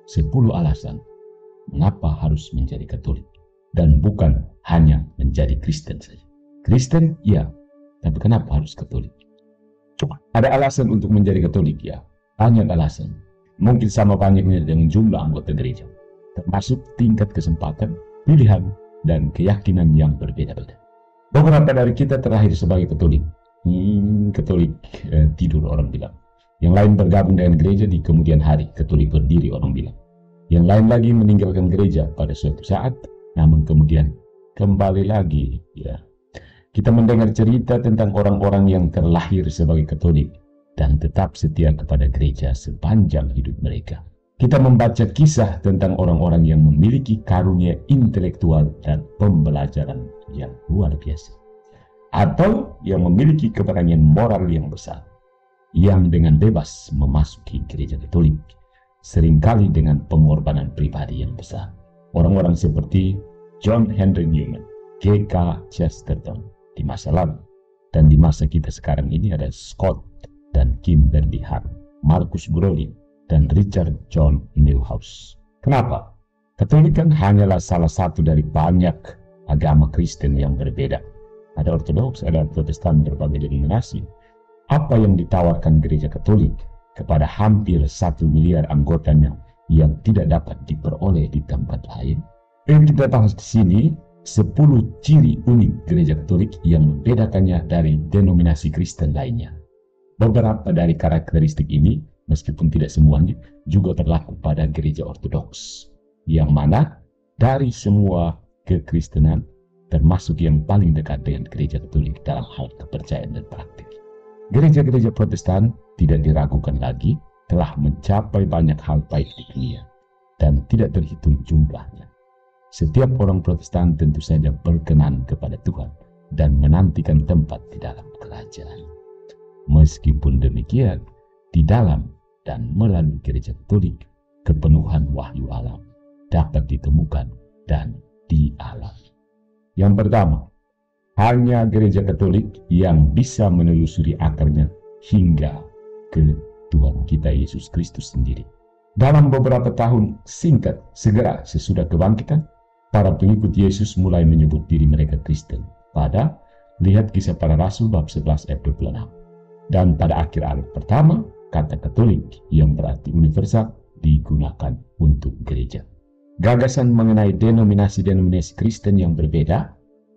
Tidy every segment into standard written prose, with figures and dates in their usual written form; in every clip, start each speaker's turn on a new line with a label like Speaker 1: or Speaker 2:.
Speaker 1: Sepuluh alasan mengapa harus menjadi Katolik dan bukan hanya menjadi Kristen saja. Kristen, ya, tapi kenapa harus Katolik? Ada alasan untuk menjadi Katolik, ya, banyak alasan. Mungkin sama banyaknya dengan jumlah anggota gereja, termasuk tingkat kesempatan, pilihan, dan keyakinan yang berbeda-beda. Beberapa dari kita terlahir sebagai Katolik. Katolik tidur orang bilang. Yang lain bergabung dengan gereja di kemudian hari, Katolik berdiri orang bilang. Yang lain lagi meninggalkan gereja pada suatu saat, namun kemudian kembali lagi. Ya, kita mendengar cerita tentang orang-orang yang terlahir sebagai Katolik dan tetap setia kepada gereja sepanjang hidup mereka. Kita membaca kisah tentang orang-orang yang memiliki karunia intelektual dan pembelajaran yang luar biasa, atau yang memiliki keberanian moral yang besar, yang dengan bebas memasuki gereja Katolik, seringkali dengan pengorbanan pribadi yang besar. Orang-orang seperti John Henry Newman, G.K. Chesterton di masa lalu, dan di masa kita sekarang ini ada Scott dan Kimberly Hart, Marcus Brolin, dan Richard John Neuhaus. Kenapa? Katolik kan hanyalah salah satu dari banyak agama Kristen yang berbeda. Ada Ortodoks, ada Protestan, berbagai denominasi. Apa yang ditawarkan gereja Katolik kepada hampir 1 miliar anggotanya yang tidak dapat diperoleh di tempat lain? Yang kita bahas di sini 10 ciri unik gereja Katolik yang membedakannya dari denominasi Kristen lainnya. Beberapa dari karakteristik ini, meskipun tidak semuanya, juga berlaku pada gereja Ortodoks, yang mana dari semua kekristenan termasuk yang paling dekat dengan gereja Katolik dalam hal kepercayaan dan praktik. Gereja-gereja Protestan tidak diragukan lagi telah mencapai banyak hal baik di dunia dan tidak terhitung jumlahnya. Setiap orang Protestan tentu saja berkenan kepada Tuhan dan menantikan tempat di dalam kerajaan. Meskipun demikian, di dalam dan melalui gereja Katolik, kepenuhan wahyu alam dapat ditemukan dan dialami. Yang pertama, hanya gereja Katolik yang bisa menelusuri akarnya hingga ke Tuhan kita Yesus Kristus sendiri. Dalam beberapa tahun singkat segera sesudah kebangkitan, para pengikut Yesus mulai menyebut diri mereka Kristen. Lihat Kisah Para Rasul bab 11 ayat 26. Dan pada akhir abad pertama, kata Katolik yang berarti universal digunakan untuk gereja. Gagasan mengenai denominasi-denominasi Kristen yang berbeda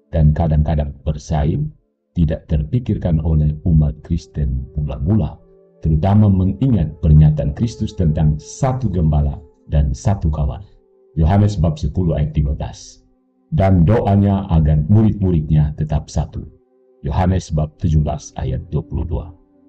Speaker 1: dan kadang-kadang bersaing tidak terpikirkan oleh umat Kristen mula-mula, terutama mengingat pernyataan Kristus tentang satu gembala dan satu kawan. Yohanes bab 10 ayat 13. Dan doanya agar murid-muridnya tetap satu. Yohanes bab 17 ayat 22.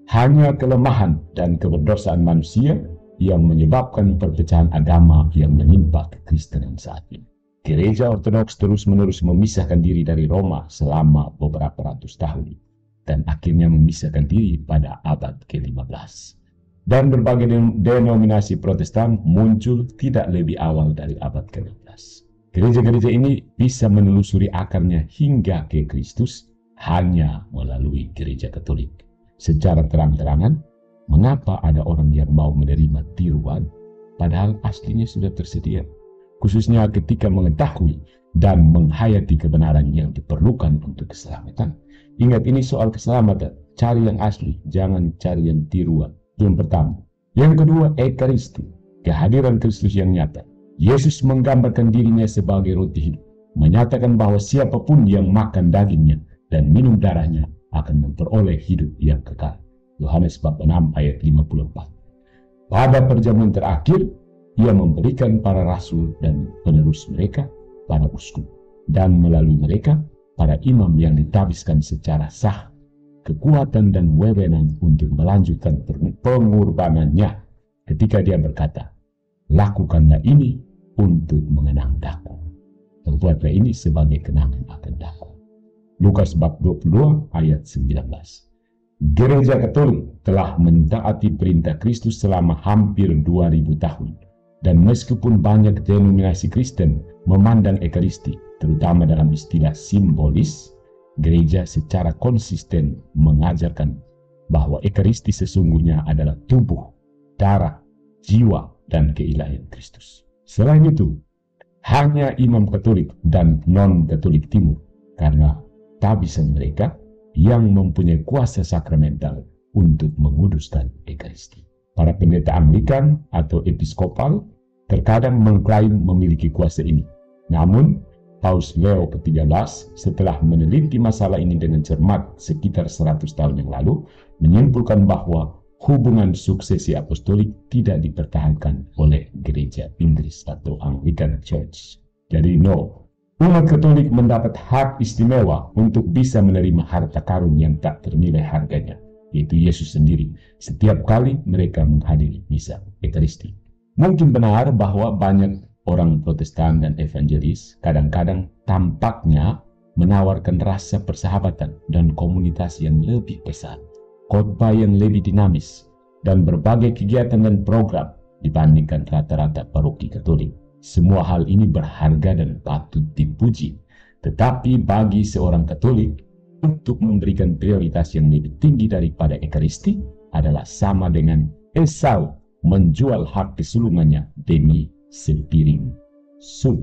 Speaker 1: Hanya kelemahan dan keberdosaan manusia yang menyebabkan perpecahan agama yang menimpa kekristenan saat ini. Gereja Ortodoks terus-menerus memisahkan diri dari Roma selama beberapa ratus tahun dan akhirnya memisahkan diri pada abad ke-15. Dan berbagai denominasi Protestan muncul tidak lebih awal dari abad ke-16. Gereja-gereja ini bisa menelusuri akarnya hingga ke Kristus hanya melalui gereja Katolik. Secara terang-terangan, mengapa ada orang yang mau menerima tiruan padahal aslinya sudah tersedia? Khususnya ketika mengetahui dan menghayati kebenaran yang diperlukan untuk keselamatan. Ingat, ini soal keselamatan. Cari yang asli, jangan cari yang tiruan. Itu yang pertama. Yang kedua, Ekaristi, kehadiran Kristus yang nyata. Yesus menggambarkan dirinya sebagai roti hidup, menyatakan bahwa siapapun yang makan dagingnya dan minum darahnya akan memperoleh hidup yang kekal. Yohanes bab 6 ayat 54. Pada perjamuan terakhir, ia memberikan para rasul dan penerus mereka, para uskup, dan melalui mereka, para imam yang ditabiskan secara sah kekuatan dan wewenang untuk melanjutkan pengorbanannya ketika dia berkata, lakukanlah ini untuk mengenang daku. Perbuatlah ini sebagai kenangan akan daku. Lukas bab 22 ayat 19. Gereja Katolik telah mentaati perintah Kristus selama hampir 2000 tahun. Dan meskipun banyak denominasi Kristen memandang Ekaristi, terutama dalam istilah simbolis, gereja secara konsisten mengajarkan bahwa Ekaristi sesungguhnya adalah tubuh, darah, jiwa, dan keilahian Kristus. Selain itu, hanya imam Katolik dan non-Katolik Timur, karena tabisan mereka, yang mempunyai kuasa sakramental untuk menguduskan Ekaristi. Para pendeta Anglikan atau episkopal terkadang mengklaim memiliki kuasa ini. Namun, Paus Leo ke-13 setelah meneliti masalah ini dengan cermat sekitar 100 tahun yang lalu, menyimpulkan bahwa hubungan suksesi apostolik tidak dipertahankan oleh gereja Inggris atau Anglican Church. Jadi umat Katolik mendapat hak istimewa untuk bisa menerima harta karun yang tak ternilai harganya, yaitu Yesus sendiri, setiap kali mereka menghadiri misa Ekaristi. Mungkin benar bahwa banyak orang Protestan dan evangelis kadang-kadang tampaknya menawarkan rasa persahabatan dan komunitas yang lebih besar, khotbah yang lebih dinamis, dan berbagai kegiatan dan program dibandingkan rata-rata paroki Katolik. Semua hal ini berharga dan patut dipuji. Tetapi bagi seorang Katolik, untuk memberikan prioritas yang lebih tinggi daripada Ekaristi adalah sama dengan Esau menjual hak kesulungannya demi sepiring sup.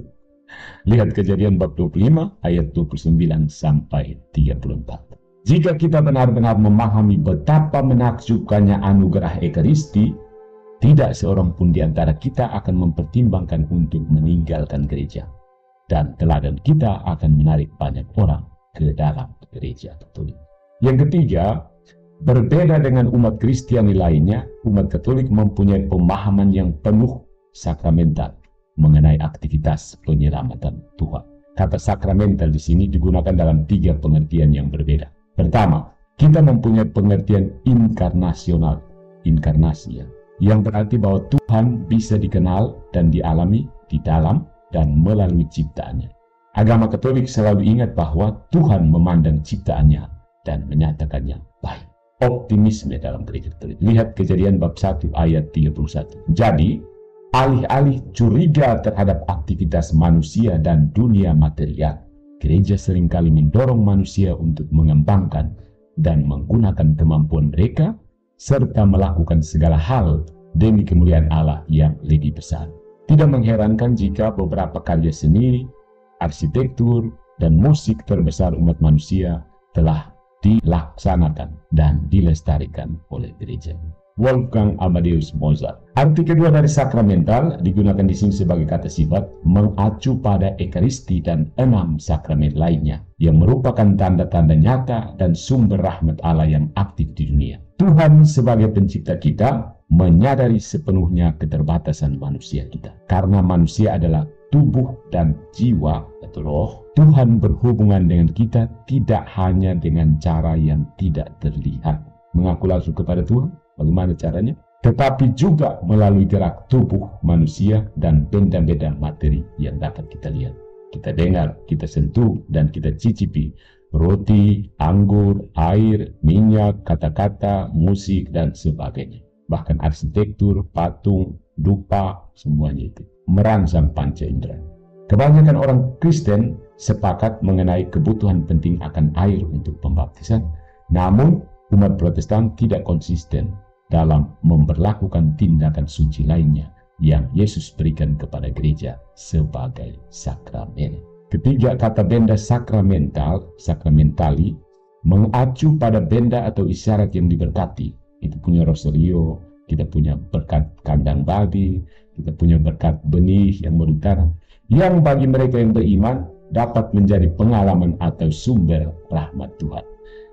Speaker 1: Lihat Kejadian bab 25 ayat 29 sampai 34. Jika kita benar-benar memahami betapa menakjubkannya anugerah Ekaristi, tidak seorang pun di antara kita akan mempertimbangkan untuk meninggalkan gereja. Dan teladan kita akan menarik banyak orang ke dalam gereja Katolik. Yang ketiga, berbeda dengan umat Kristiani lainnya, umat Katolik mempunyai pemahaman yang penuh sakramental mengenai aktivitas penyelamatan Tuhan. Kata sakramental di sini digunakan dalam 3 pengertian yang berbeda. Pertama, kita mempunyai pengertian inkarnasional, inkarnasi ya, yang berarti bahwa Tuhan bisa dikenal dan dialami di dalam dan melalui ciptaannya. Agama Katolik selalu ingat bahwa Tuhan memandang ciptaannya dan menyatakannya baik. Optimisme dalam gereja Katolik. Lihat Kejadian bab 1 ayat 31. Jadi, alih-alih curiga terhadap aktivitas manusia dan dunia material, gereja seringkali mendorong manusia untuk mengembangkan dan menggunakan kemampuan mereka serta melakukan segala hal demi kemuliaan Allah yang lebih besar. Tidak mengherankan jika beberapa karya seni, arsitektur, dan musik terbesar umat manusia telah dilaksanakan dan dilestarikan oleh gereja. Wolfgang Amadeus Mozart. Arti kedua dari sakramental digunakan di sini sebagai kata sifat mengacu pada Ekaristi dan 6 sakramen lainnya yang merupakan tanda-tanda nyata dan sumber rahmat Allah yang aktif di dunia. Tuhan sebagai pencipta kita menyadari sepenuhnya keterbatasan manusia kita. Karena manusia adalah tubuh dan jiwa atau roh, Tuhan berhubungan dengan kita tidak hanya dengan cara yang tidak terlihat. Mengaku langsung kepada Tuhan, bagaimana caranya? Tetapi juga melalui gerak tubuh manusia dan benda-benda materi yang dapat kita lihat, kita dengar, kita sentuh, dan kita cicipi. Roti, anggur, air, minyak, kata-kata, musik, dan sebagainya. Bahkan arsitektur, patung, dupa, semuanya itu merangsang panca indera. Kebanyakan orang Kristen sepakat mengenai kebutuhan penting akan air untuk pembaptisan, namun umat Protestan tidak konsisten dalam memperlakukan tindakan suci lainnya yang Yesus berikan kepada gereja sebagai sakramen. Ketiga, kata benda sakramental, sakramentali, mengacu pada benda atau isyarat yang diberkati. Itu punya rosario, kita punya berkat kandang babi, kita punya berkat benih yang berutara, yang bagi mereka yang beriman dapat menjadi pengalaman atau sumber rahmat Tuhan.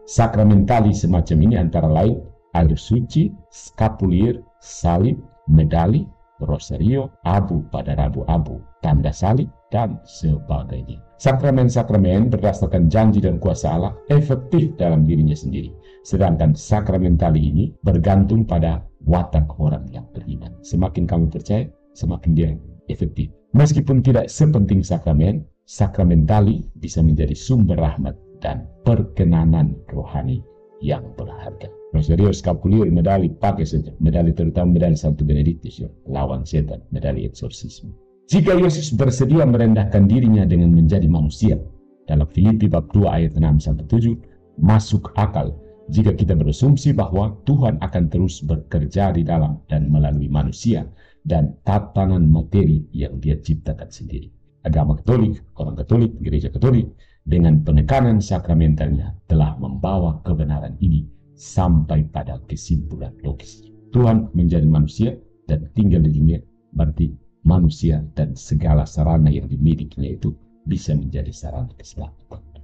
Speaker 1: Sakramentali semacam ini antara lain air suci, skapulir, salib, medali, rosario, abu pada rabu-abu, tanda salib, dan sebagainya. Sakramen-sakramen berdasarkan janji dan kuasa Allah efektif dalam dirinya sendiri. Sedangkan sakramentali ini bergantung pada watak orang yang beriman. Semakin kamu percaya, semakin dia efektif. Meskipun tidak sepenting sakramen, sakramentali bisa menjadi sumber rahmat dan perkenanan rohani yang berharga. Rosarius Scapulier medali pakai saja, medali terutama medali Santo Benedictus, lawan setan, medali eksorsisme. Jika Yesus bersedia merendahkan dirinya dengan menjadi manusia, dalam Filipi bab 2 ayat 6-7, masuk akal jika kita berasumsi bahwa Tuhan akan terus bekerja di dalam dan melalui manusia dan tatanan materi yang dia ciptakan sendiri. Agama Katolik, orang Katolik, Gereja Katolik, dengan penekanan sakramentalnya telah membawa kebenaran ini sampai pada kesimpulan logis. Tuhan menjadi manusia dan tinggal di dunia, berarti manusia dan segala sarana yang dimilikinya itu bisa menjadi sarana keselamatan.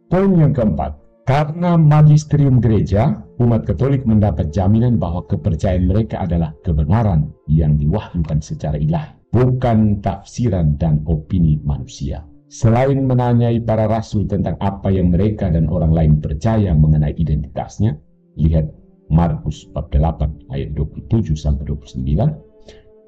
Speaker 1: Poin yang keempat, karena magisterium gereja, umat Katolik mendapat jaminan bahwa kepercayaan mereka adalah kebenaran yang diwahyukan secara ilahi, bukan tafsiran dan opini manusia. Selain menanyai para rasul tentang apa yang mereka dan orang lain percaya mengenai identitasnya, lihat Markus bab 8 ayat 27-29,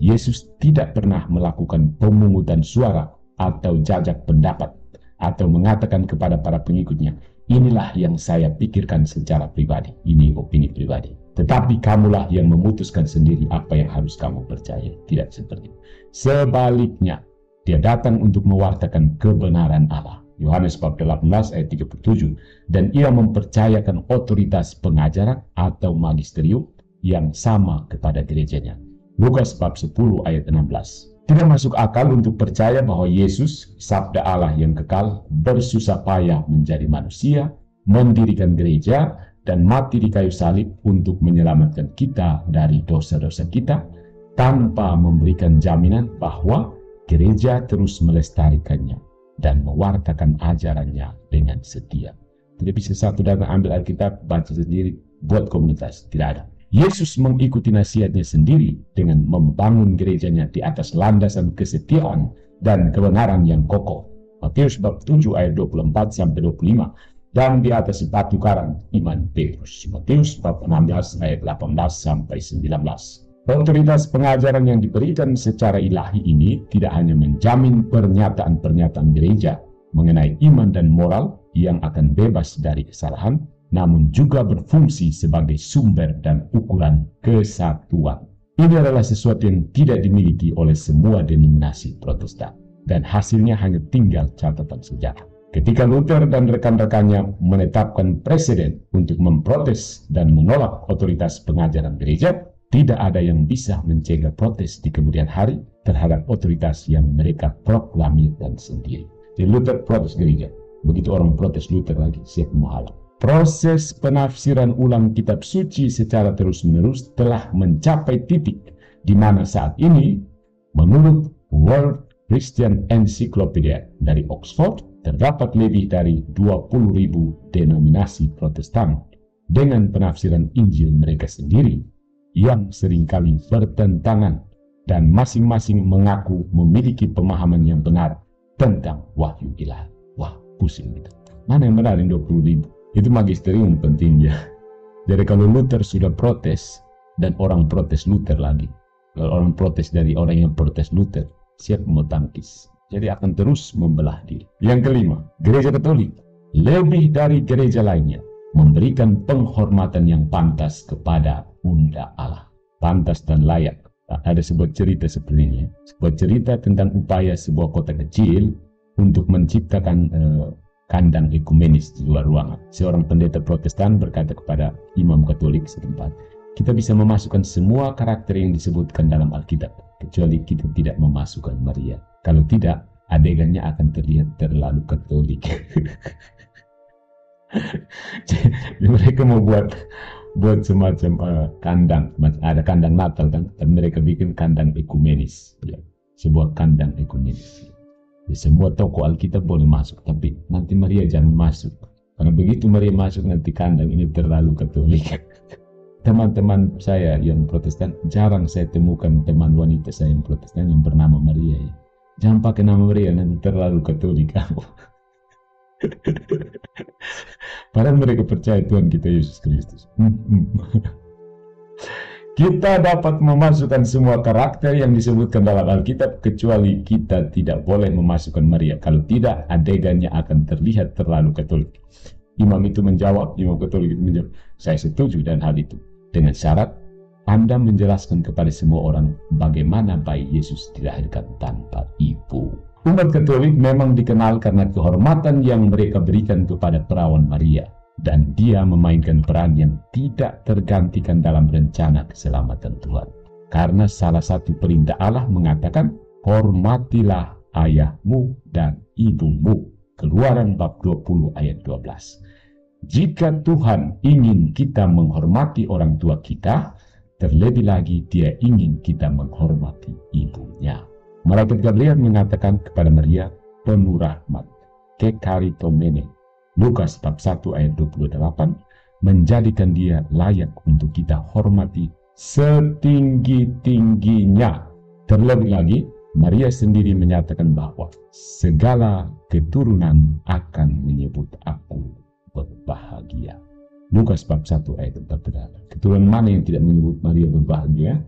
Speaker 1: Yesus tidak pernah melakukan pemungutan suara atau jajak pendapat atau mengatakan kepada para pengikutnya, inilah yang saya pikirkan secara pribadi, ini opini pribadi. Tetapi kamulah yang memutuskan sendiri apa yang harus kamu percaya. Tidak seperti itu. Sebaliknya, dia datang untuk mewartakan kebenaran Allah. Yohanes bab 18 ayat 37. Dan ia mempercayakan otoritas pengajaran atau magisterium yang sama kepada gerejanya. Lukas bab 10 ayat 16. Tidak masuk akal untuk percaya bahwa Yesus, sabda Allah yang kekal, bersusah payah menjadi manusia, mendirikan gereja, dan mati di kayu salib untuk menyelamatkan kita dari dosa-dosa kita, tanpa memberikan jaminan bahwa gereja terus melestarikannya dan mewartakan ajarannya dengan setia. Tidak bisa satu datang ambil Alkitab, baca sendiri, buat komunitas. Tidak ada. Yesus mengikuti nasihatnya sendiri dengan membangun gerejanya di atas landasan kesetiaan dan kebenaran yang kokoh. Matius bab 7 ayat 24-25, dan di atas batu karang iman Petrus. Matius bab 16 ayat 18-19. Otoritas pengajaran yang diberikan secara ilahi ini tidak hanya menjamin pernyataan-pernyataan gereja mengenai iman dan moral yang akan bebas dari kesalahan, namun juga berfungsi sebagai sumber dan ukuran kesatuan. Ini adalah sesuatu yang tidak dimiliki oleh semua denominasi Protestan, dan hasilnya hanya tinggal catatan sejarah. Ketika Luther dan rekan-rekannya menetapkan presiden untuk memprotes dan menolak otoritas pengajaran gereja, tidak ada yang bisa mencegah protes di kemudian hari terhadap otoritas yang mereka proklamirkan sendiri. Jadi Luther protes gereja, begitu orang protes Luther lagi siap menghalang. Proses penafsiran ulang kitab suci secara terus-menerus telah mencapai titik di mana saat ini, menurut World Christian Encyclopedia dari Oxford, terdapat lebih dari 20.000 denominasi Protestan dengan penafsiran Injil mereka sendiri yang seringkali bertentangan dan masing-masing mengaku memiliki pemahaman yang benar tentang wahyu ilahi. Wah, pusing gitu. Mana yang benar yang 20.000? Itu magisterium pentingnya. Jadi kalau Luther sudah protes dan orang protes Luther lagi, kalau orang protes dari orang yang protes Luther, siap mau tangkis. Jadi akan terus membelah diri. Yang kelima, Gereja Katolik lebih dari gereja lainnya memberikan penghormatan yang pantas kepada Bunda Allah. Pantas dan layak. Ada sebuah cerita seperti ini. Sebuah cerita tentang upaya sebuah kota kecil untuk menciptakan kandang ekumenis di luar ruangan. Seorang pendeta Protestan berkata kepada imam Katolik setempat, kita bisa memasukkan semua karakter yang disebutkan dalam Alkitab, kecuali kita tidak memasukkan Maria. Kalau tidak, adegannya akan terlihat terlalu Katolik. Jadi mereka mau buat semacam kandang, ada kandang Natal kan, dan mereka bikin kandang ekumenis, ya. Sebuah kandang ekumenis. Jadi semua toko Alkitab boleh masuk, tapi nanti Maria jangan masuk, karena begitu Maria masuk nanti kandang ini terlalu Katolik. Teman-teman saya yang Protestan, jarang saya temukan teman wanita saya yang Protestan yang bernama Maria, ya. Jangan pakai nama Maria, nanti terlalu Katolik. Padahal mereka percaya Tuhan kita Yesus Kristus. Kita dapat memasukkan semua karakter yang disebutkan dalam Alkitab, kecuali kita tidak boleh memasukkan Maria. Kalau tidak, adegannya akan terlihat terlalu Katolik. Imam Katolik itu menjawab, saya setuju dan hal itu. Dengan syarat, Anda menjelaskan kepada semua orang bagaimana bayi Yesus dilahirkan tanpa ibu. Umat Katolik memang dikenal karena kehormatan yang mereka berikan kepada perawan Maria. Dan dia memainkan peran yang tidak tergantikan dalam rencana keselamatan Tuhan. Karena salah satu perintah Allah mengatakan, hormatilah ayahmu dan ibumu. Keluaran bab 20 ayat 12. Jika Tuhan ingin kita menghormati orang tua kita, terlebih lagi dia ingin kita menghormati ibunya. Malaikat Gabriel mengatakan kepada Maria, penuh rahmat, kekaritomene, Lukas bab 1 ayat 28, menjadikan dia layak untuk kita hormati setinggi-tingginya. Terlebih lagi, Maria sendiri menyatakan bahwa segala keturunan akan menyebut aku berbahagia. Lukas bab 1 ayat 48. Keturunan mana yang tidak menyebut Maria berbahagia?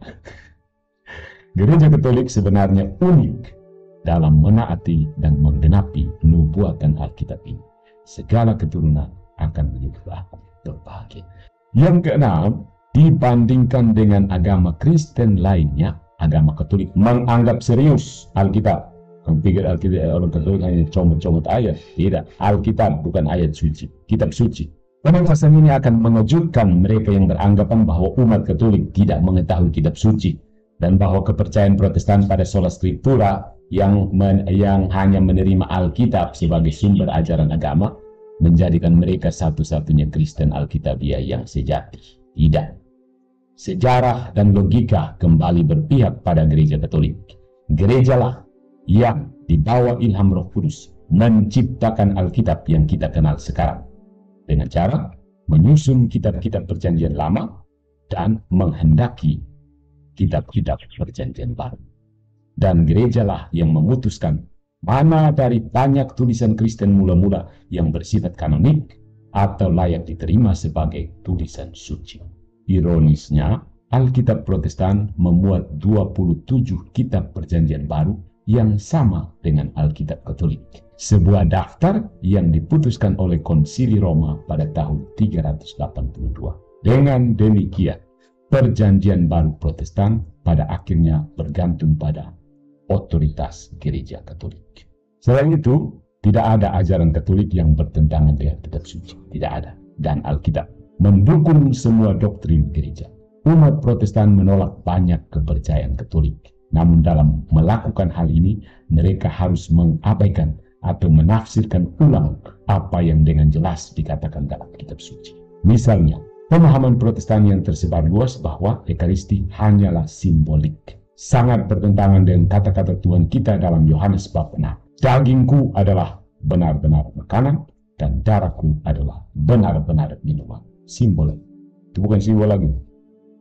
Speaker 1: Gereja Katolik sebenarnya unik dalam menaati dan menggenapi nubuatan Alkitab ini. Segala keturunan akan menyebut aku berbahagia. Yang keenam, dibandingkan dengan agama Kristen lainnya, agama Katolik menganggap serius Alkitab. Kamu pikir Alkitab orang Katolik hanya comot-comot ayat? Tidak, Alkitab bukan ayat suci, kitab suci. Pembahasan ini akan mengejutkan mereka yang beranggapan bahwa umat Katolik tidak mengetahui kitab suci dan bahwa kepercayaan Protestan pada sola scriptura yang hanya menerima Alkitab sebagai sumber ajaran agama menjadikan mereka satu-satunya Kristen Alkitabiah yang sejati. Tidak. Sejarah dan logika kembali berpihak pada gereja Katolik. Gerejalah yang di bawah ilham Roh Kudus menciptakan Alkitab yang kita kenal sekarang dengan cara menyusun kitab-kitab Perjanjian Lama dan menghendaki kitab-kitab Perjanjian Baru. Dan gerejalah yang memutuskan mana dari banyak tulisan Kristen mula-mula yang bersifat kanonik atau layak diterima sebagai tulisan suci. Ironisnya, Alkitab Protestan memuat 27 kitab Perjanjian Baru yang sama dengan Alkitab Katolik. Sebuah daftar yang diputuskan oleh Konsili Roma pada tahun 382. Dengan demikian, Perjanjian Baru Protestan pada akhirnya bergantung pada otoritas gereja Katolik. Selain itu, tidak ada ajaran Katolik yang bertentangan dengan kitab suci. Tidak ada. Dan Alkitab mendukung semua doktrin gereja. Umat Protestan menolak banyak kepercayaan Katolik. Namun dalam melakukan hal ini, mereka harus mengabaikan atau menafsirkan ulang apa yang dengan jelas dikatakan dalam kitab suci. Misalnya, pemahaman Protestan yang tersebar luas bahwa Ekaristi hanyalah simbolik. Sangat bertentangan dengan kata-kata Tuhan kita dalam Yohanes bab 6. Dagingku adalah benar-benar makanan dan darahku adalah benar-benar minuman. Simbol. Itu bukan simbol lagi.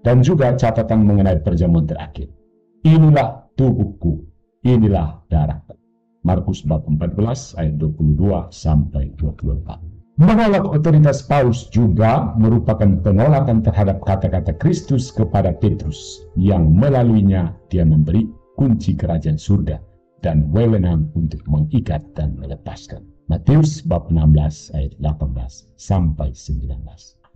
Speaker 1: Dan juga catatan mengenai perjamuan terakhir. Inilah tubuhku, inilah darahku. Markus bab 14 ayat 22 sampai 24. Menolak otoritas Paus juga merupakan penolakan terhadap kata-kata Kristus kepada Petrus yang melaluinya dia memberi kunci kerajaan surga dan wewenang untuk mengikat dan melepaskan. Matius bab 16 ayat 18 sampai 19.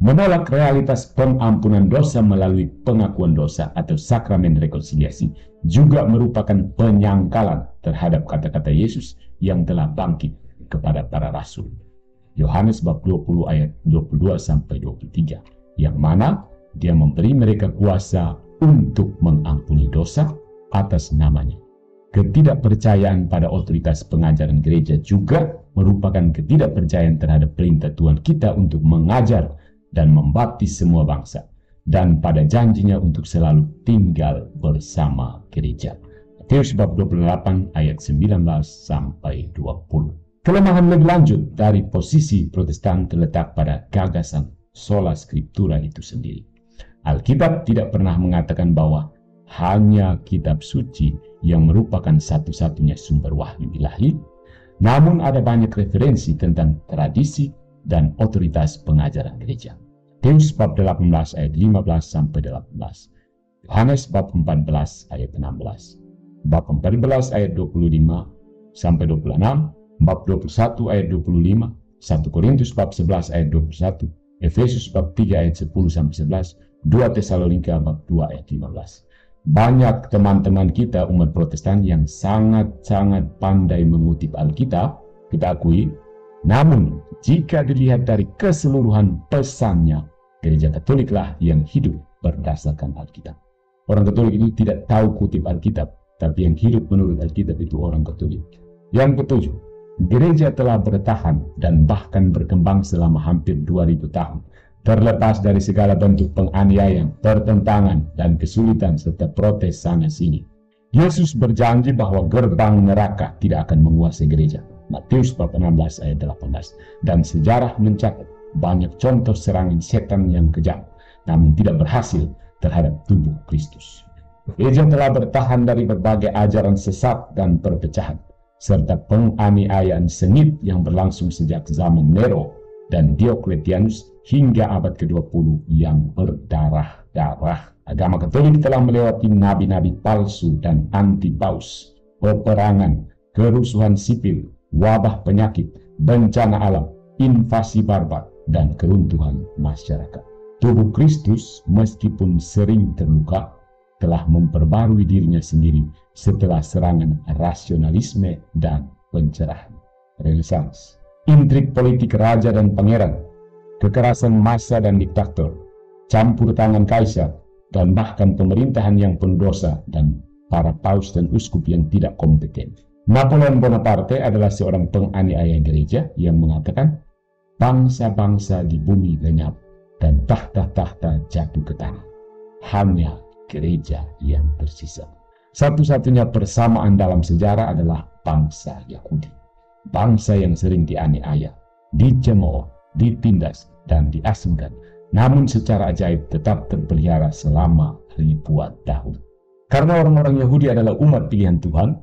Speaker 1: Menolak realitas pengampunan dosa melalui pengakuan dosa atau sakramen rekonsiliasi juga merupakan penyangkalan terhadap kata-kata Yesus yang telah bangkit kepada para rasul. Yohanes bab 20 ayat 22 sampai 23, yang mana dia memberi mereka kuasa untuk mengampuni dosa atas namanya. Ketidakpercayaan pada otoritas pengajaran gereja juga merupakan ketidakpercayaan terhadap perintah Tuhan kita untuk mengajar dan membaptis semua bangsa, dan pada janjinya untuk selalu tinggal bersama gereja. Matius bab 28 ayat 19 sampai 20. Kelemahan lebih lanjut dari posisi Protestan terletak pada gagasan sola scriptura itu sendiri. Alkitab tidak pernah mengatakan bahwa hanya kitab suci yang merupakan satu-satunya sumber wahyu ilahi, Namun ada banyak referensi tentang tradisi dan otoritas pengajaran gereja. Matius bab 18 ayat 15 sampai 18. Yohanes bab 14 ayat 16. Bab 14 ayat 25 sampai 26. Bab 21 ayat 25. 1 Korintus bab 11 ayat 21. Efesus bab 3 ayat 10 sampai 11. 2 Tesalonika bab 2 ayat 15. Banyak teman-teman kita umat Protestan yang sangat-sangat pandai mengutip Alkitab, kita akui. Namun, jika dilihat dari keseluruhan pesannya, Gereja Katoliklah yang hidup berdasarkan Alkitab. Orang Katolik itu tidak tahu kutip Alkitab, tapi yang hidup menurut Alkitab itu orang Katolik. Yang ketujuh, gereja telah bertahan dan bahkan berkembang selama hampir 2000 tahun, terlepas dari segala bentuk penganiayaan, pertentangan, dan kesulitan serta protes sana-sini. Yesus berjanji bahwa gerbang neraka tidak akan menguasai gereja. Matius 16 ayat 18. Dan sejarah mencatat banyak contoh serangan setan yang kejam, namun tidak berhasil terhadap tubuh Kristus. Gereja telah bertahan dari berbagai ajaran sesat dan perpecahan, serta penganiayaan sengit yang berlangsung sejak zaman Nero dan Diocletianus hingga abad ke-20 yang berdarah-darah. Agama Katolik telah melewati nabi-nabi palsu dan anti-paus, peperangan, kerusuhan sipil, wabah penyakit, bencana alam, invasi barbar, dan keruntuhan masyarakat. Tubuh Kristus meskipun sering terluka, telah memperbarui dirinya sendiri setelah serangan rasionalisme dan pencerahan Renaissance. Intrik politik raja dan pangeran, kekerasan massa dan diktator, campur tangan kaisar, dan bahkan pemerintahan yang pendosa dan para paus dan uskup yang tidak kompeten. Napoleon Bonaparte adalah seorang penganiaya gereja yang mengatakan, bangsa-bangsa di bumi lenyap dan tahta-tahta jatuh ke tanah. Hanya gereja yang tersisa. Satu-satunya persamaan dalam sejarah adalah bangsa Yahudi. Bangsa yang sering dianiaya, dicemooh, ditindas, dan diasingkan, namun secara ajaib tetap terpelihara selama ribuan tahun. Karena orang-orang Yahudi adalah umat pilihan Tuhan,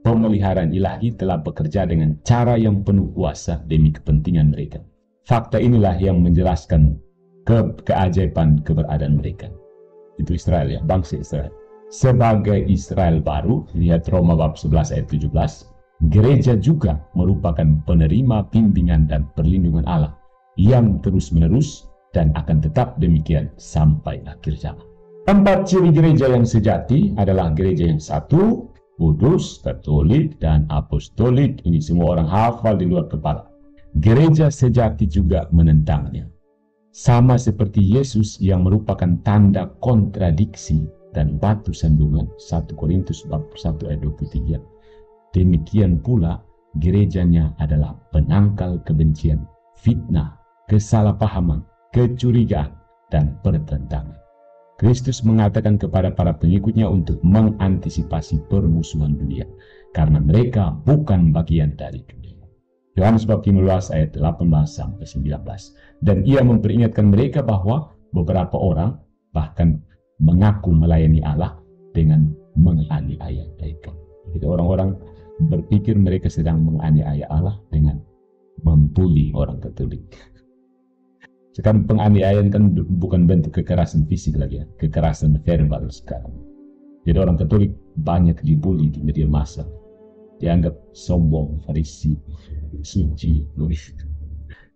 Speaker 1: pemeliharaan ilahi telah bekerja dengan cara yang penuh kuasa demi kepentingan mereka. Fakta inilah yang menjelaskan keajaiban keberadaan mereka. Itu Israel ya, bangsa Israel. Sebagai Israel baru, lihat Roma bab 11 ayat 17, gereja juga merupakan penerima bimbingan dan perlindungan Allah yang terus-menerus dan akan tetap demikian sampai akhir zaman. 4 ciri gereja yang sejati adalah gereja yang satu, kudus, katolik, dan apostolik. Ini semua orang hafal di luar kepala. Gereja sejati juga menentangnya. Sama seperti Yesus yang merupakan tanda kontradiksi dan batu sandungan 1 Korintus bab 1 ayat 23. Demikian pula gerejanya adalah penangkal kebencian, fitnah, kesalahpahaman, kecurigaan, dan pertentangan. Kristus mengatakan kepada para pengikutnya untuk mengantisipasi permusuhan dunia, karena mereka bukan bagian dari dunia. Yohanes bab 15 ayat 18 sampai 19. Dan ia memperingatkan mereka bahwa beberapa orang bahkan mengaku melayani Allah dengan menganiaya mereka. Jadi orang-orang berpikir mereka sedang menganiaya Allah dengan membuli orang Katolik. Sekarang penganiayaan kan bukan bentuk kekerasan fisik lagi ya, kekerasan verbal sekarang. Jadi orang Katolik banyak dibully di media massa, dianggap sombong, farisi, suci,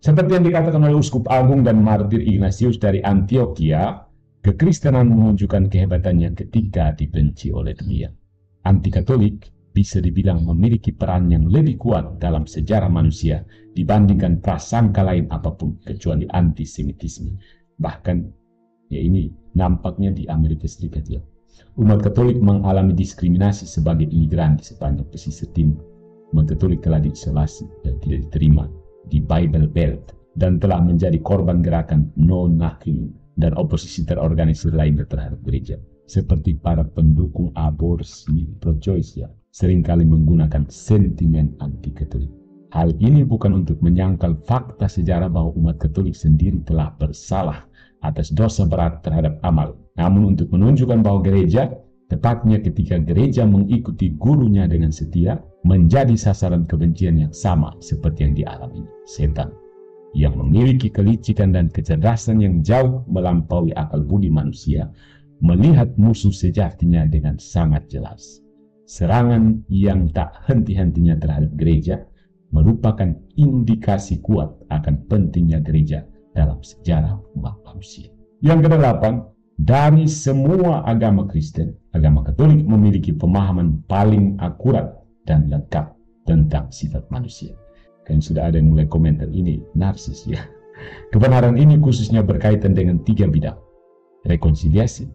Speaker 1: seperti yang dikatakan oleh Uskup Agung dan Martir Ignatius dari Antioquia. Kekristenan menunjukkan kehebatannya ketika dibenci oleh dunia. Anti-Katolik bisa dibilang memiliki peran yang lebih kuat dalam sejarah manusia dibandingkan prasangka lain apapun kecuali antisemitisme. Bahkan ya ini nampaknya di Amerika Serikat ya. Umat Katolik mengalami diskriminasi sebagai imigran di sepanjang pesisir timur. Umat Katolik telah diisolasi dan tidak diterima di Bible Belt dan telah menjadi korban gerakan non-Nakim dan oposisi terorganisir lainnya terhadap gereja, seperti para pendukung aborsi pro-choice ya, seringkali menggunakan sentimen anti-Katolik. Hal ini bukan untuk menyangkal fakta sejarah bahwa umat Katolik sendiri telah bersalah atas dosa berat terhadap amal, namun untuk menunjukkan bahwa gereja tepatnya ketika gereja mengikuti gurunya dengan setia, menjadi sasaran kebencian yang sama seperti yang dialami setan, yang memiliki kelicikan dan kecerdasan yang jauh melampaui akal budi manusia, melihat musuh sejatinya dengan sangat jelas. Serangan yang tak henti-hentinya terhadap gereja merupakan indikasi kuat akan pentingnya gereja dalam sejarah umat manusia. Yang kedelapan, dari semua agama Kristen, agama Katolik memiliki pemahaman paling akurat dan lengkap tentang sifat manusia. Kan sudah ada yang mulai komentar, ini narsis ya. Kebenaran ini khususnya berkaitan dengan 3 bidang: rekonsiliasi,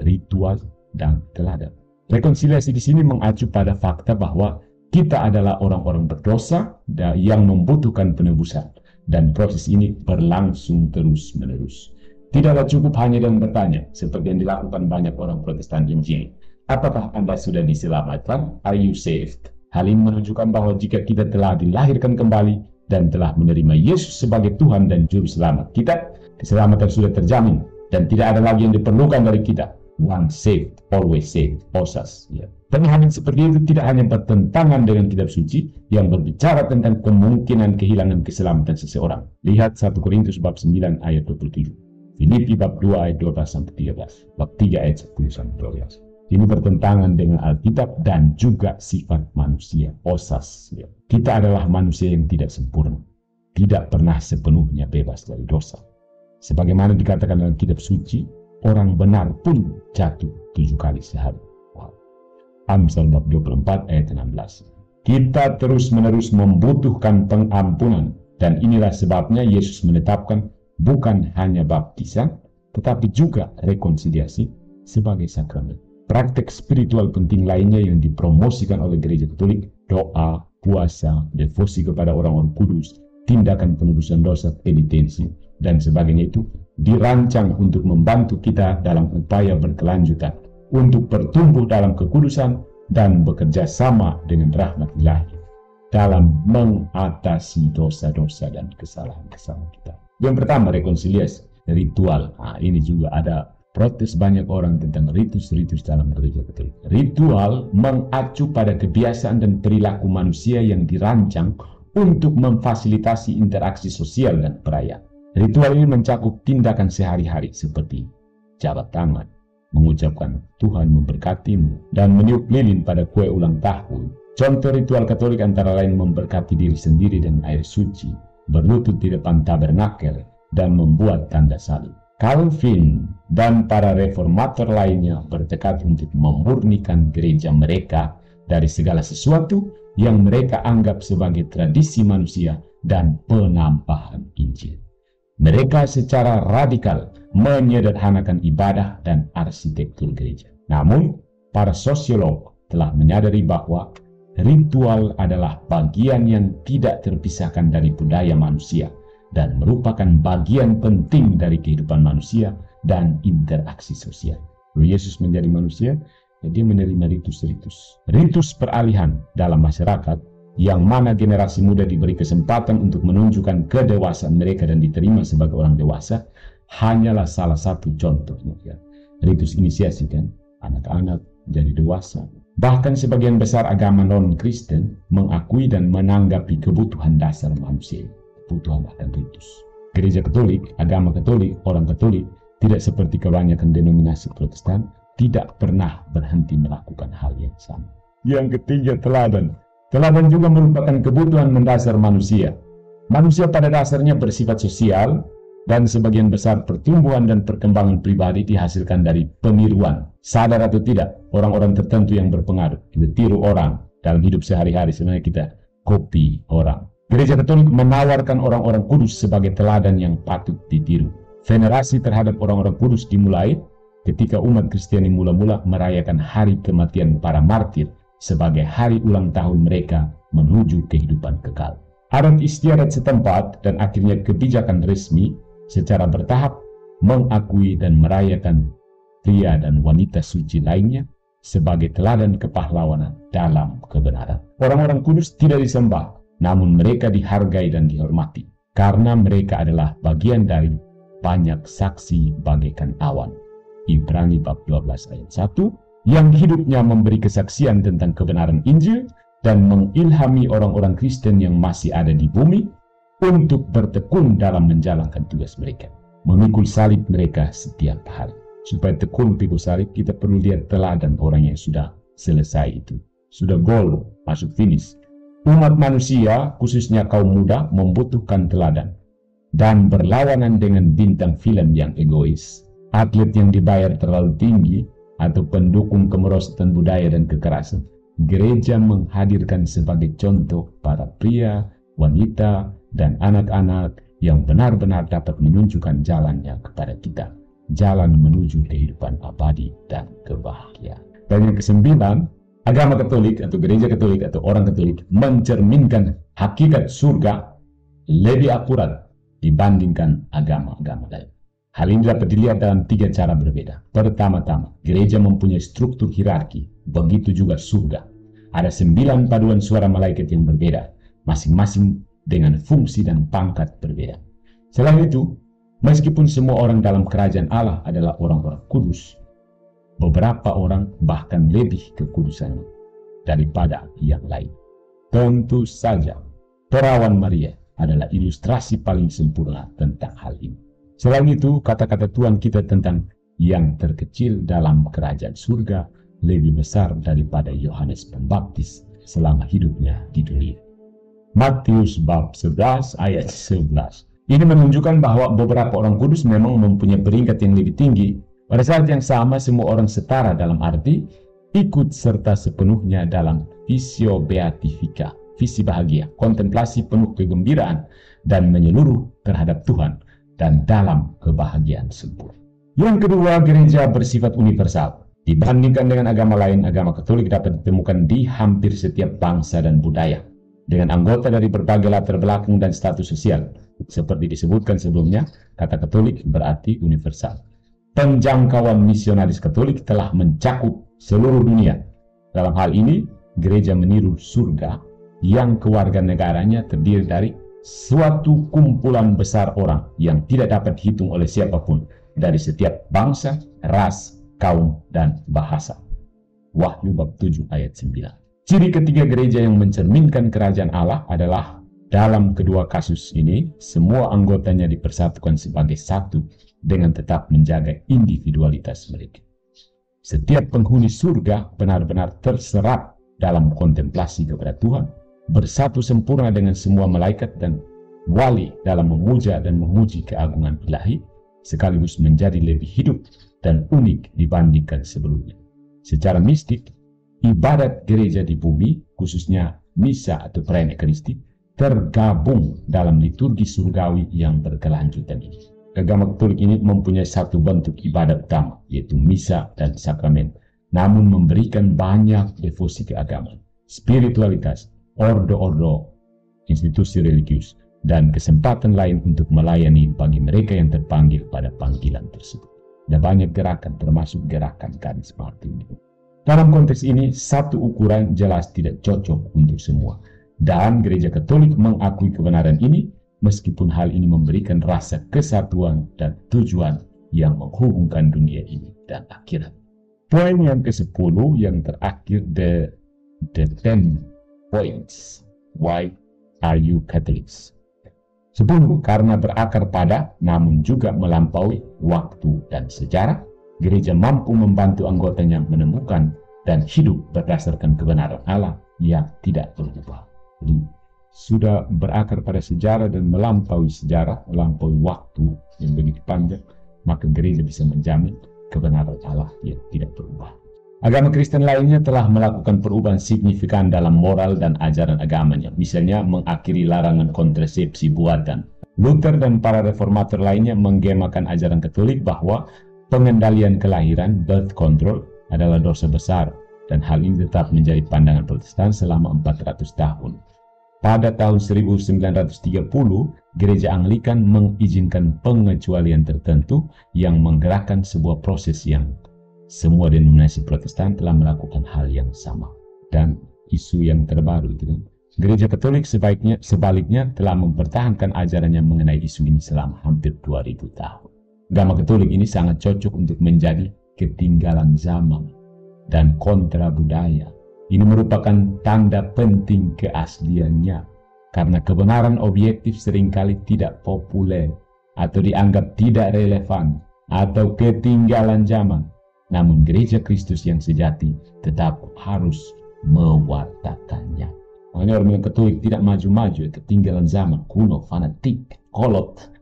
Speaker 1: ritual, dan teladan. Rekonsiliasi di sini mengacu pada fakta bahwa kita adalah orang-orang berdosa yang membutuhkan penebusan, dan proses ini berlangsung terus-menerus. Tidaklah cukup hanya dengan bertanya, seperti yang dilakukan banyak orang Protestan Injil. Apakah Anda sudah diselamatkan? Are you saved? Hal ini menunjukkan bahwa jika kita telah dilahirkan kembali dan telah menerima Yesus sebagai Tuhan dan Juru Selamat kita, keselamatan sudah terjamin dan tidak ada lagi yang diperlukan dari kita. Once saved, always saved, osas. Ya. Pemahaman seperti itu tidak hanya bertentangan dengan kitab suci yang berbicara tentang kemungkinan kehilangan keselamatan seseorang. Lihat 1 Korintus bab 9 ayat 27. Filipi bab 2 ayat 12-13, bab 3 ayat 10-12. Ini bertentangan dengan Alkitab dan juga sifat manusia, osas. Kita adalah manusia yang tidak sempurna, tidak pernah sepenuhnya bebas dari dosa. Sebagaimana dikatakan dalam kitab suci, orang benar pun jatuh 7 kali sehari. Wow. Amsal bab 24 ayat 16. Kita terus-menerus membutuhkan pengampunan, dan inilah sebabnya Yesus menetapkan bukan hanya baptisan, tetapi juga rekonsiliasi sebagai sakramen. Praktek spiritual penting lainnya yang dipromosikan oleh gereja Katolik, doa, puasa, devosi kepada orang-orang kudus, tindakan penebusan dosa, penitensi, dan sebagainya itu dirancang untuk membantu kita dalam upaya berkelanjutan, untuk bertumbuh dalam kekudusan dan bekerja sama dengan rahmat ilahi dalam mengatasi dosa-dosa dan kesalahan-kesalahan kita. Yang pertama, rekonsiliasi, ritual. Nah, ini juga ada protes banyak orang tentang ritus-ritus dalam gereja Katolik. Ritual mengacu pada kebiasaan dan perilaku manusia yang dirancang untuk memfasilitasi interaksi sosial dan perayaan. Ritual ini mencakup tindakan sehari-hari seperti jabat tangan, mengucapkan Tuhan memberkatimu, dan meniup lilin pada kue ulang tahun. Contoh ritual Katolik antara lain memberkati diri sendiri dengan air suci, berlutut di depan tabernakel, dan membuat tanda salib. Calvin dan para reformator lainnya bertekad untuk memurnikan gereja mereka dari segala sesuatu yang mereka anggap sebagai tradisi manusia dan penampahan Injil. Mereka secara radikal menyederhanakan ibadah dan arsitektur gereja. Namun, para sosiolog telah menyadari bahwa ritual adalah bagian yang tidak terpisahkan dari budaya manusia dan merupakan bagian penting dari kehidupan manusia dan interaksi sosial. Lalu Yesus menjadi manusia, dia menerima ritus-ritus. Ritus peralihan dalam masyarakat yang mana generasi muda diberi kesempatan untuk menunjukkan kedewasaan mereka dan diterima sebagai orang dewasa, hanyalah salah satu contohnya. Ya. Ritus inisiasi kan, anak-anak jadi dewasa. Bahkan sebagian besar agama non-Kristen mengakui dan menanggapi kebutuhan dasar manusia, kebutuhan akan ritus. Gereja Katolik, agama Katolik, orang Katolik tidak seperti kebanyakan denominasi Protestan, tidak pernah berhenti melakukan hal yang sama. Yang ketiga, teladan. Teladan juga merupakan kebutuhan mendasar manusia. Manusia pada dasarnya bersifat sosial, dan sebagian besar pertumbuhan dan perkembangan pribadi dihasilkan dari peniruan. Sadar atau tidak, orang-orang tertentu yang berpengaruh, kita tiru orang dalam hidup sehari-hari, sebenarnya kita copy orang. Gereja Katolik menawarkan orang-orang kudus sebagai teladan yang patut ditiru. Venerasi terhadap orang-orang kudus dimulai ketika umat Kristiani mula-mula merayakan hari kematian para martir sebagai hari ulang tahun mereka menuju kehidupan kekal. Adat istiadat setempat dan akhirnya kebijakan resmi secara bertahap mengakui dan merayakan pria dan wanita suci lainnya sebagai teladan kepahlawanan dalam kebenaran. Orang-orang kudus tidak disembah, namun mereka dihargai dan dihormati karena mereka adalah bagian dari banyak saksi bagaikan awan. Ibrani bab 12 ayat 1, yang hidupnya memberi kesaksian tentang kebenaran Injil dan mengilhami orang-orang Kristen yang masih ada di bumi untuk bertekun dalam menjalankan tugas mereka, memikul salib mereka setiap hari. Supaya tekun pikul salib, kita perlu lihat teladan orang yang sudah selesai itu, sudah gol, masuk finish. Umat manusia, khususnya kaum muda, membutuhkan teladan dan berlawanan dengan bintang film yang egois, atlet yang dibayar terlalu tinggi, atau pendukung kemerosotan budaya dan kekerasan. Gereja menghadirkan sebagai contoh para pria, wanita, dan anak-anak yang benar-benar dapat menunjukkan jalannya kepada kita, jalan menuju kehidupan abadi dan kebahagiaan. Dan yang kesembilan, agama Katolik atau gereja Katolik atau orang Katolik mencerminkan hakikat surga lebih akurat dibandingkan agama-agama lain. Hal ini dapat dilihat dalam 3 cara berbeda. Pertama-tama, gereja mempunyai struktur hierarki, begitu juga surga. Ada 9 paduan suara malaikat yang berbeda, masing-masing dengan fungsi dan pangkat berbeda. Selain itu, meskipun semua orang dalam kerajaan Allah adalah orang-orang kudus, beberapa orang bahkan lebih kekudusannya daripada yang lain. Tentu saja, perawan Maria adalah ilustrasi paling sempurna tentang hal ini. Selain itu, kata-kata Tuhan kita tentang yang terkecil dalam kerajaan surga lebih besar daripada Yohanes Pembaptis selama hidupnya di dunia. Matius bab 11 ayat 11. Ini menunjukkan bahwa beberapa orang kudus memang mempunyai peringkat yang lebih tinggi. Pada saat yang sama, semua orang setara dalam arti ikut serta sepenuhnya dalam visio beatifika, visi bahagia, kontemplasi penuh kegembiraan dan menyeluruh terhadap Tuhan dan dalam kebahagiaan sempurna. Yang kedua, gereja bersifat universal. Dibandingkan dengan agama lain, agama Katolik dapat ditemukan di hampir setiap bangsa dan budaya, dengan anggota dari berbagai latar belakang dan status sosial. Seperti disebutkan sebelumnya, kata Katolik berarti universal. Penjangkauan misionaris Katolik telah mencakup seluruh dunia. Dalam hal ini, gereja meniru surga yang kewarganegaranya terdiri dari suatu kumpulan besar orang yang tidak dapat dihitung oleh siapapun dari setiap bangsa, ras, kaum, dan bahasa. Wahyu bab 7 ayat 9. Ciri ketiga gereja yang mencerminkan kerajaan Allah adalah dalam kedua kasus ini, semua anggotanya dipersatukan sebagai satu dengan tetap menjaga individualitas mereka. Setiap penghuni surga benar-benar terserap dalam kontemplasi kepada Tuhan, bersatu sempurna dengan semua malaikat dan wali dalam memuja dan memuji keagungan ilahi, sekaligus menjadi lebih hidup dan unik dibandingkan sebelumnya. Secara mistik, ibadat gereja di bumi, khususnya misa atau perayaan Ekaristi, tergabung dalam liturgi surgawi yang berkelanjutan ini. Agama Katolik ini mempunyai satu bentuk ibadat utama, yaitu misa dan sakramen, namun memberikan banyak devosi keagamaan, spiritualitas, ordo-ordo, institusi religius, dan kesempatan lain untuk melayani bagi mereka yang terpanggil pada panggilan tersebut. Ada banyak gerakan, termasuk gerakan karisma ini. Dalam konteks ini, satu ukuran jelas tidak cocok untuk semua. Dan gereja Katolik mengakui kebenaran ini, meskipun hal ini memberikan rasa kesatuan dan tujuan yang menghubungkan dunia ini dan akhirat. Poin yang ke-10 yang terakhir, the 10 points. Why are you Catholics? 10, karena berakar pada namun juga melampaui waktu dan sejarah, gereja mampu membantu anggotanya menemukan dan hidup berdasarkan kebenaran Allah yang tidak berubah. Jadi, sudah berakar pada sejarah dan melampaui sejarah, melampaui waktu yang begitu panjang, maka gereja bisa menjamin kebenaran Allah yang tidak berubah. Agama Kristen lainnya telah melakukan perubahan signifikan dalam moral dan ajaran agamanya, misalnya mengakhiri larangan kontrasepsi buatan. Luther dan para reformator lainnya menggemakan ajaran Katolik bahwa pengendalian kelahiran, birth control, adalah dosa besar, dan hal ini tetap menjadi pandangan Protestan selama 400 tahun. Pada tahun 1930, Gereja Anglikan mengizinkan pengecualian tertentu yang menggerakkan sebuah proses yang semua denominasi Protestan telah melakukan hal yang sama. Dan isu yang terbaru itu, Gereja Katolik sebaliknya telah mempertahankan ajarannya mengenai isu ini selama hampir 2000 tahun. Agama Katolik ini sangat cocok untuk menjadi ketinggalan zaman dan kontra budaya. Ini merupakan tanda penting keasliannya, karena kebenaran objektif seringkali tidak populer atau dianggap tidak relevan atau ketinggalan zaman. Namun gereja Kristus yang sejati tetap harus mewartakannya. Makanya orang Katolik tidak maju-maju, ketinggalan zaman, kuno, fanatik, kolot.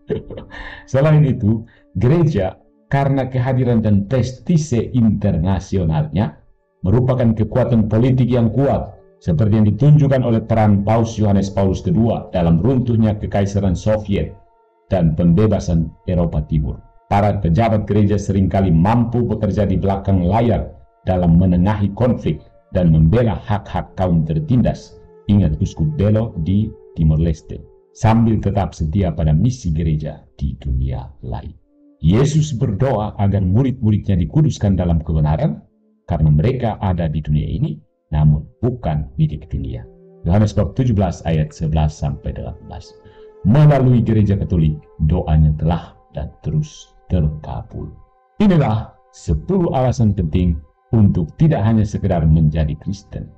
Speaker 1: Selain itu, gereja karena kehadiran dan prestise internasionalnya merupakan kekuatan politik yang kuat, seperti yang ditunjukkan oleh peran Paus Yohanes Paulus II dalam runtuhnya Kekaisaran Soviet dan pembebasan Eropa Timur. Para pejabat gereja seringkali mampu bekerja di belakang layar dalam menengahi konflik dan membela hak-hak kaum tertindas. Ingat Uskup Belo di Timor Leste, sambil tetap setia pada misi gereja di dunia lain. Yesus berdoa agar murid-muridnya dikuduskan dalam kebenaran, karena mereka ada di dunia ini, namun bukan milik dunia. Yohanes bab 17 ayat 11-18. Melalui gereja Katolik, doanya telah dan terus terkabul. Inilah 10 alasan penting untuk tidak hanya sekedar menjadi Kristen,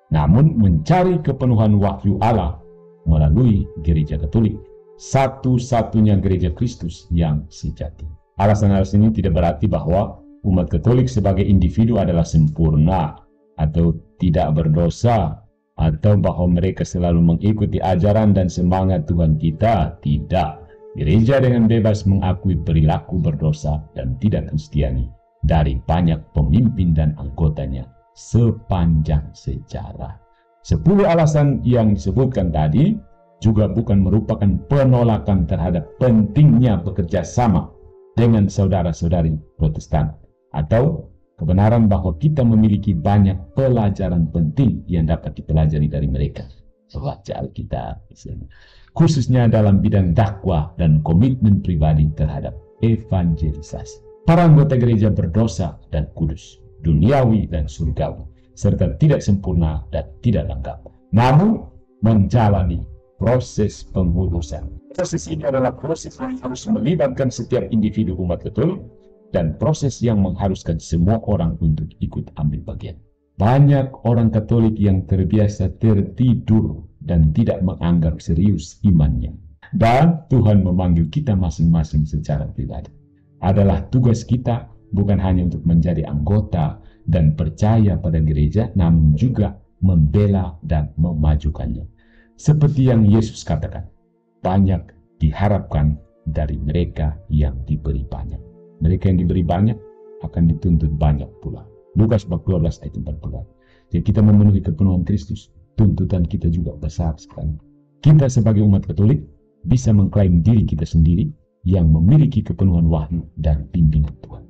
Speaker 1: namun mencari kepenuhan wahyu Allah melalui gereja Katolik, satu-satunya gereja Kristus yang sejati. Alasan-alasan ini tidak berarti bahwa umat Katolik sebagai individu adalah sempurna atau tidak berdosa, atau bahwa mereka selalu mengikuti ajaran dan semangat Tuhan kita. Tidak. Gereja dengan bebas mengakui perilaku berdosa dan tidak kristiani dari banyak pemimpin dan anggotanya sepanjang sejarah. 10 alasan yang disebutkan tadi juga bukan merupakan penolakan terhadap pentingnya bekerja sama dengan saudara-saudari Protestan, atau kebenaran bahwa kita memiliki banyak pelajaran penting yang dapat dipelajari dari mereka. Baca Alkitab, khususnya dalam bidang dakwah dan komitmen pribadi terhadap evangelisasi. Para anggota gereja berdosa dan kudus, duniawi dan surgawi, serta tidak sempurna dan tidak lengkap, namun menjalani proses pengurusan. Proses ini adalah proses yang harus melibatkan setiap individu umat Katolik dan proses yang mengharuskan semua orang untuk ikut ambil bagian. Banyak orang Katolik yang terbiasa tertidur dan tidak menganggap serius imannya. Dan Tuhan memanggil kita masing-masing secara pribadi. Adalah tugas kita bukan hanya untuk menjadi anggota dan percaya pada gereja, namun juga membela dan memajukannya. Seperti yang Yesus katakan, banyak diharapkan dari mereka yang diberi banyak. Mereka yang diberi banyak akan dituntut banyak pula. Lukas bab 12 ayat 40. Jadi kita memenuhi kepenuhan Kristus, tuntutan kita juga besar sekali. Kita sebagai umat Katolik bisa mengklaim diri kita sendiri yang memiliki kepenuhan wahyu dan bimbingan Tuhan.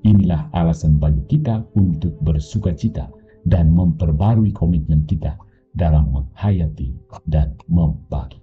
Speaker 1: Inilah alasan bagi kita untuk bersukacita dan memperbarui komitmen kita dalam menghayati dan membagi.